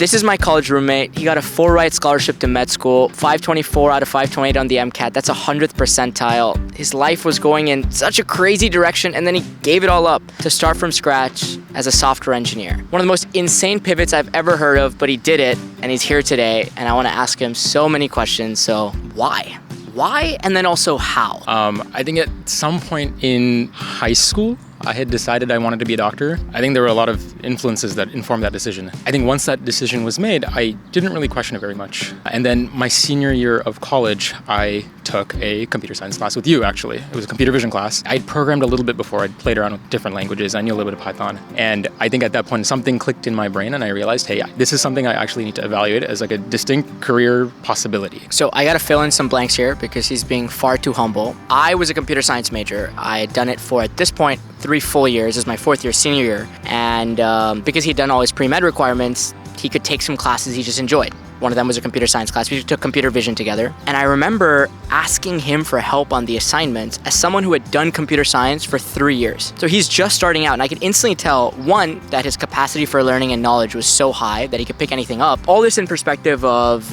This is my college roommate. He got a full ride scholarship to med school, 524 out of 528 on the MCAT. That's 100th percentile. His life was going in such a crazy direction, and then he gave it all up to start from scratch as a software engineer. One of the most insane pivots I've ever heard of, but he did it, and he's here today, and I want to ask him so many questions. So why? Why? And then also how? I think at some point in high school, I had decided I wanted to be a doctor. I think there were a lot of influences that informed that decision. I think once that decision was made, I didn't really question it very much. And then my senior year of college, I took a computer science class with you, actually. It was a computer vision class. I'd programmed a little bit before. I'd played around with different languages. I knew a little bit of Python. And I think at that point, something clicked in my brain and I realized, hey, this is something I actually need to evaluate as like a distinct career possibility. So I got to fill in some blanks here because he's being far too humble. I was a computer science major. I had done it for, at this point, 3 full years. This is my 4th year, senior year. And because he'd done all his pre-med requirements, he could take some classes he just enjoyed. One of them was a computer science class. We took computer vision together. And I remember asking him for help on the assignments as someone who had done computer science for 3 years. So he's just starting out, and I could instantly tell, one, that his capacity for learning and knowledge was so high that he could pick anything up. All this in perspective of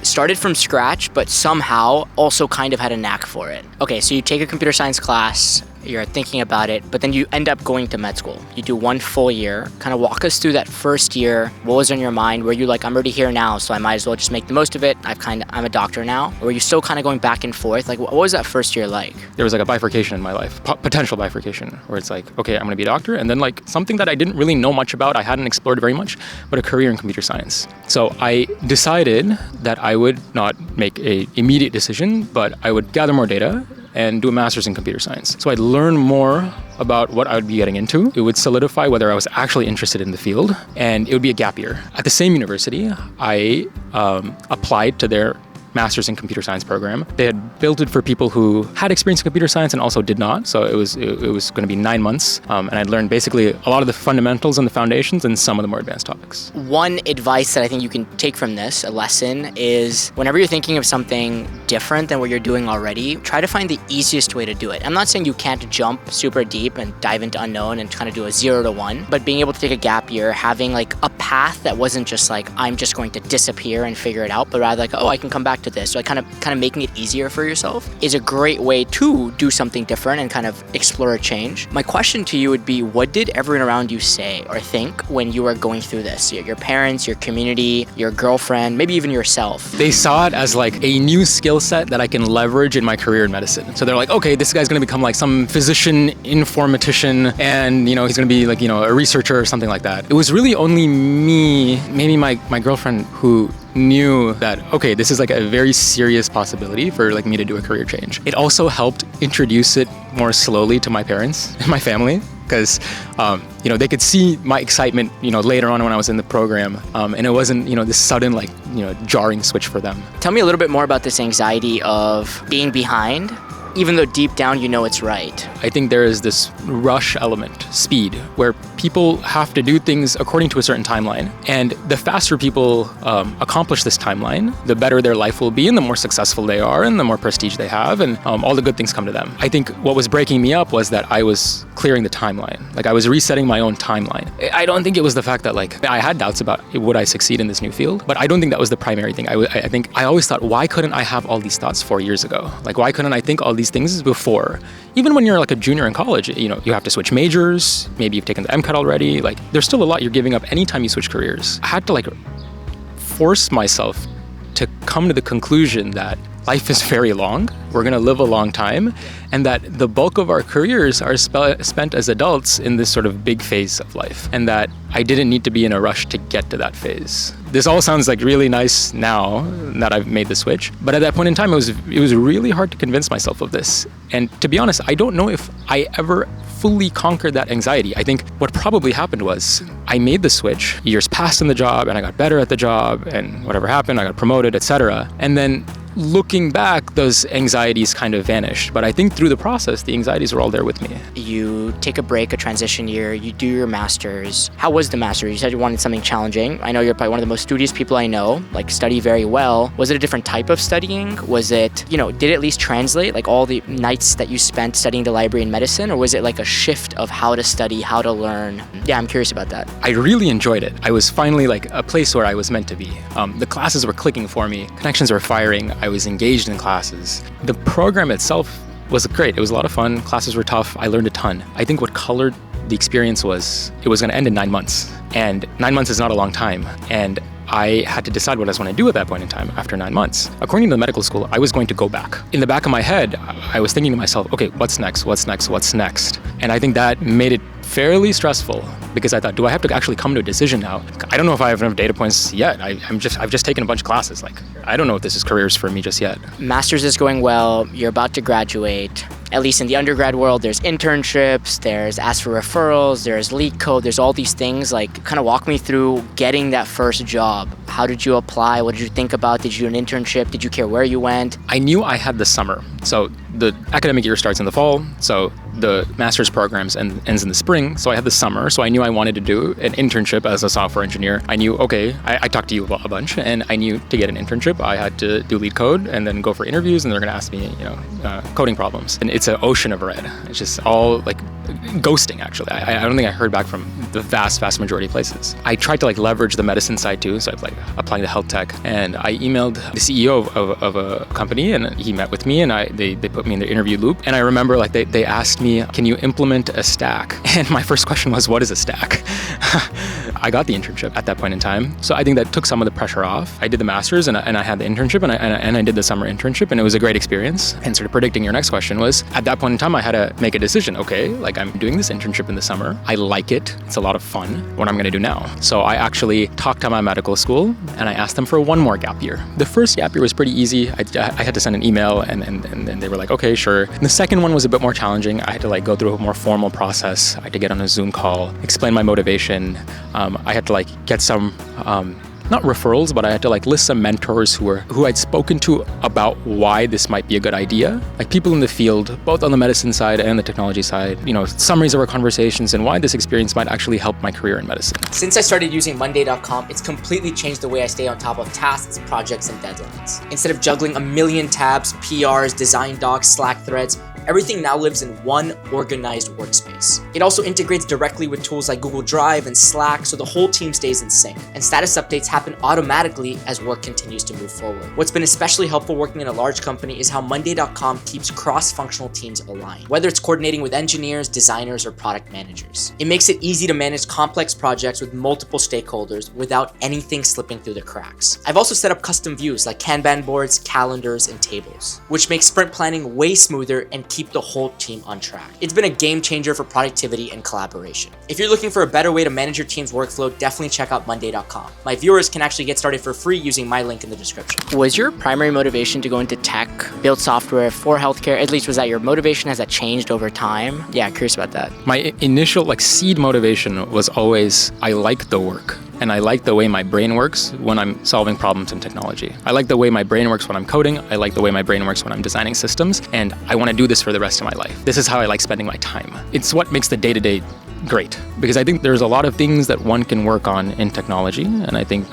started from scratch, but somehow also kind of had a knack for it. Okay, so you take a computer science class, you're thinking about it, but then you end up going to med school. You do 1 full year. Kind of walk us through that first year. What was on your mind? Were you like, I'm already here now, so I might as well just make the most of it. I'm a doctor now. Or were you still kind of going back and forth? Like, what was that first year like? There was like a bifurcation in my life, potential bifurcation, where it's like, okay, I'm going to be a doctor. And then like something that I didn't really know much about, I hadn't explored very much, but a career in computer science. So I decided that I would not make an immediate decision, but I would gather more data and do a master's in computer science. So I'd learn more about what I would be getting into. It would solidify whether I was actually interested in the field, and it would be a gap year. At the same university, I applied to their master's in computer science program. They had built it for people who had experience in computer science and also did not. So it was going to be 9 months. And I'd learned basically a lot of the fundamentals and the foundations and some of the more advanced topics. One advice that I think you can take from this, a lesson, is whenever you're thinking of something different than what you're doing already, try to find the easiest way to do it. I'm not saying you can't jump super deep and dive into unknown and kind of do a 0 to 1, but being able to take a gap year, having like a path that wasn't just like, I'm just going to disappear and figure it out, but rather like, oh, I can come back to this. So kind of making it easier for yourself is a great way to do something different and kind of explore a change. My question to you would be, what did everyone around you say or think when you were going through this? Your parents, your community, your girlfriend, maybe even yourself. They saw it as like a new skill set that I can leverage in my career in medicine. So they're like, okay, this guy's going to become like some physician informatician, and he's going to be like, a researcher or something like that. It was really only me, maybe my girlfriend, who knew that, okay, this is like a very serious possibility for like me to do a career change. It also helped introduce it more slowly to my parents and my family, because they could see my excitement later on when I was in the program, and it wasn't this sudden like jarring switch for them. Tell me a little bit more about this anxiety of being behind, even though deep down you know it's right. I think there is this rush element, speed, where people have to do things according to a certain timeline. And the faster people accomplish this timeline, the better their life will be, and the more successful they are, and the more prestige they have, and all the good things come to them. I think what was breaking me up was that I was clearing the timeline. Like I was resetting my own timeline. I don't think it was the fact that like I had doubts about would I succeed in this new field, but I don't think that was the primary thing. I think I always thought, why couldn't I have all these thoughts 4 years ago? Like why couldn't I think all these things before? Even when you're like a junior in college, you have to switch majors. Maybe you've taken the MCAT already. Like there's still a lot you're giving up anytime you switch careers. I had to like force myself to come to the conclusion that life is very long. We're going to live a long time, and that the bulk of our careers are spent as adults in this sort of big phase of life, and that I didn't need to be in a rush to get to that phase. This all sounds like really nice now that I've made the switch, but at that point in time, it was really hard to convince myself of this. And to be honest, I don't know if I ever fully conquered that anxiety. I think what probably happened was I made the switch, years passed in the job, and I got better at the job, and whatever happened, I got promoted, etc. And then looking back, those anxieties kind of vanished. But I think through the process, the anxieties were all there with me. You take a break, a transition year, you do your master's. How was the master's? You said you wanted something challenging. I know you're probably one of the most studious people I know, like study very well. Was it a different type of studying? Was it, did it at least translate, like all the nights that you spent studying the library in medicine? Or was it like a shift of how to study, how to learn? Yeah, I'm curious about that. I really enjoyed it. I was finally like a place where I was meant to be. The classes were clicking for me. Connections were firing. I was engaged in classes. The program itself was great. It was a lot of fun. Classes were tough. I learned a ton. I think what colored the experience was it was going to end in 9 months. And 9 months is not a long time. And I had to decide what I was going to do at that point in time after 9 months. According to the medical school, I was going to go back. In the back of my head, I was thinking to myself, okay, what's next? What's next? What's next? And I think that made it fairly stressful because I thought, do I have to actually come to a decision now? I don't know if I have enough data points yet. I've just taken a bunch of classes. Like, I don't know if this is careers for me just yet. Master's is going well. You're about to graduate. At least in the undergrad world, there's internships, there's ask for referrals, there's leak code, there's all these things. Like, kind of walk me through getting that first job. How did you apply? What did you think about? Did you do an internship? Did you care where you went? I knew I had the summer. So the academic year starts in the fall. So the master's programs ends in the spring. So I had the summer. So I knew I wanted to do an internship as a software engineer. I knew, okay, I talked to you a bunch, and I knew to get an internship, I had to do lead code and then go for interviews, and they're going to ask me, coding problems. And it's an ocean of red. It's just all like ghosting, actually. I don't think I heard back from the vast majority of places. I tried to leverage the medicine side too. So I was applying to health tech, and I emailed the CEO of a company, and he met with me, and they put me in the interview loop. And I remember they asked me, can you implement a stack? And my first question was, what is a stack? I got the internship at that point in time. So I think that took some of the pressure off. I did the master's and I had the internship, and I did the summer internship, and it was a great experience. And sort of predicting your next question was, at that point in time, I had to make a decision. Okay, I'm doing this internship in the summer. I like it. It's a lot of fun. What I'm going to do now. So I actually talked to my medical school, and I asked them for one more gap year. The first gap year was pretty easy. I had to send an email, and they were like, okay, sure. And the second one was a bit more challenging. I had to go through a more formal process. I had to get on a Zoom call, explain my motivation. I had to get some not referrals, but I had to list some mentors who I'd spoken to about why this might be a good idea. People in the field, both on the medicine side and the technology side, summaries of our conversations and why this experience might actually help my career in medicine. Since I started using Monday.com, it's completely changed the way I stay on top of tasks, projects, and deadlines. Instead of juggling a million tabs, PRs, design docs, Slack threads, everything now lives in one organized workspace. It also integrates directly with tools like Google Drive and Slack, so the whole team stays in sync. And status updates happen automatically as work continues to move forward. What's been especially helpful working in a large company is how Monday.com keeps cross-functional teams aligned, whether it's coordinating with engineers, designers, or product managers. It makes it easy to manage complex projects with multiple stakeholders without anything slipping through the cracks. I've also set up custom views like Kanban boards, calendars, and tables, which makes sprint planning way smoother and keep the whole team on track. It's been a game changer for productivity and collaboration. If you're looking for a better way to manage your team's workflow, definitely check out Monday.com. My viewers can actually get started for free using my link in the description. Was your primary motivation to go into tech, build software for healthcare? At least was that your motivation? Has that changed over time? Yeah, curious about that. My initial seed motivation was always, I like the work. And I like the way my brain works when I'm solving problems in technology. I like the way my brain works when I'm coding. I like the way my brain works when I'm designing systems. And I want to do this for the rest of my life. This is how I like spending my time. It's what makes the day-to-day great. Because I think there's a lot of things that one can work on in technology. And I think,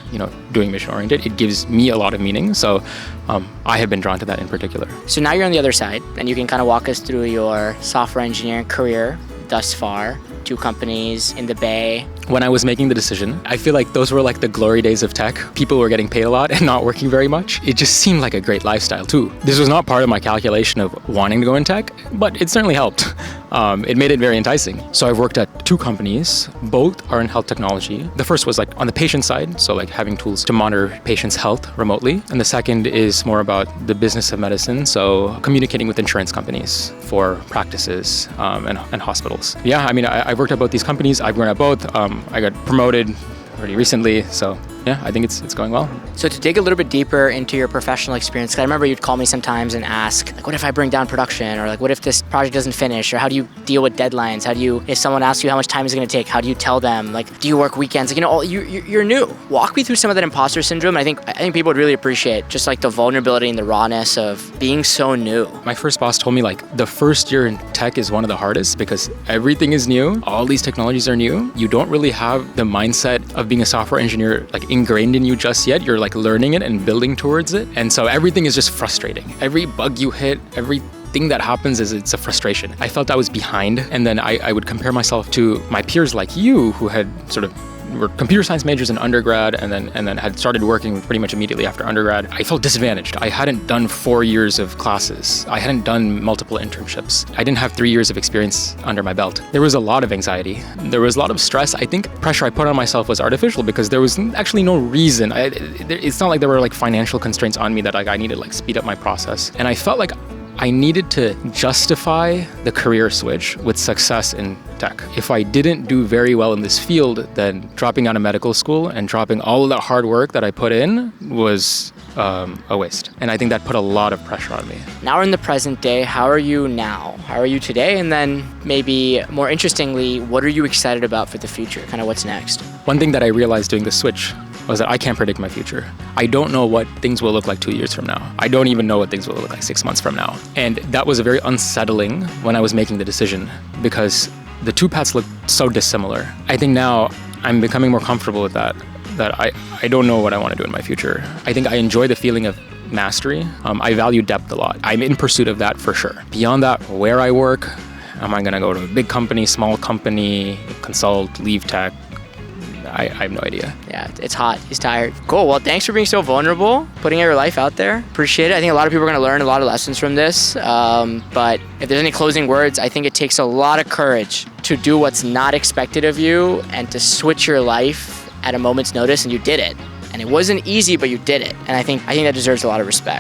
doing mission-oriented, it gives me a lot of meaning. So I have been drawn to that in particular. So now you're on the other side, and you can kind of walk us through your software engineering career thus far. 2 companies in the Bay. When I was making the decision, I feel like those were the glory days of tech. People were getting paid a lot and not working very much. It just seemed like a great lifestyle too. This was not part of my calculation of wanting to go in tech, but it certainly helped. It made it very enticing. So I've worked at 2 companies. Both are in health technology. The first was on the patient side, so having tools to monitor patients' health remotely. And the second is more about the business of medicine, so communicating with insurance companies for practices and hospitals. Yeah, I mean, I've worked at both these companies. I've grown at both. I got promoted pretty recently, so yeah, I think it's going well. So to dig a little bit deeper into your professional experience, 'cause I remember you'd call me sometimes and ask, like, what if I bring down production? Or like, what if this project doesn't finish? Or how do you deal with deadlines? If someone asks you how much time is it gonna take, how do you tell them? Like, do you work weekends? Like, you're new. Walk me through some of that imposter syndrome. I think people would really appreciate just like the vulnerability and the rawness of being so new. My first boss told me like the first year in tech is one of the hardest because everything is new. All these technologies are new. You don't really have the mindset of being a software engineer like ingrained in you just yet. You're like learning it and building towards it. And so everything is just frustrating. Every bug you hit, everything that happens it's a frustration. I felt I was behind, and then I would compare myself to my peers like you who had sort of were computer science majors in undergrad and then had started working pretty much immediately after undergrad. I felt disadvantaged. I hadn't done 4 years of classes. I hadn't done multiple internships. I didn't have 3 years of experience under my belt. There was a lot of anxiety. There was a lot of stress. I think pressure I put on myself was artificial because there was actually no reason. It's not like there were like financial constraints on me that like I needed to like speed up my process. And I felt like I needed to justify the career switch with success in tech. If I didn't do very well in this field, then dropping out of medical school and dropping all of that hard work that I put in was a waste. And I think that put a lot of pressure on me. Now we're in the present day. How are you now? How are you today? And then maybe more interestingly, what are you excited about for the future? Kind of what's next? One thing that I realized doing the switch was that I can't predict my future. I don't know what things will look like 2 years from now. I don't even know what things will look like 6 months from now. And that was very unsettling when I was making the decision because the two paths look so dissimilar. I think now I'm becoming more comfortable with that I don't know what I want to do in my future. I think I enjoy the feeling of mastery. I value depth a lot. I'm in pursuit of that for sure. Beyond that, where I work, am I gonna go to a big company, small company, consult, leave tech? I have no idea. Yeah, it's hot. He's tired. Cool. Well, thanks for being so vulnerable, putting your life out there. Appreciate it. I think a lot of people are going to learn a lot of lessons from this. But if there's any closing words, I think it takes a lot of courage to do what's not expected of you and to switch your life at a moment's notice, and you did it. And it wasn't easy, but you did it. And I think that deserves a lot of respect.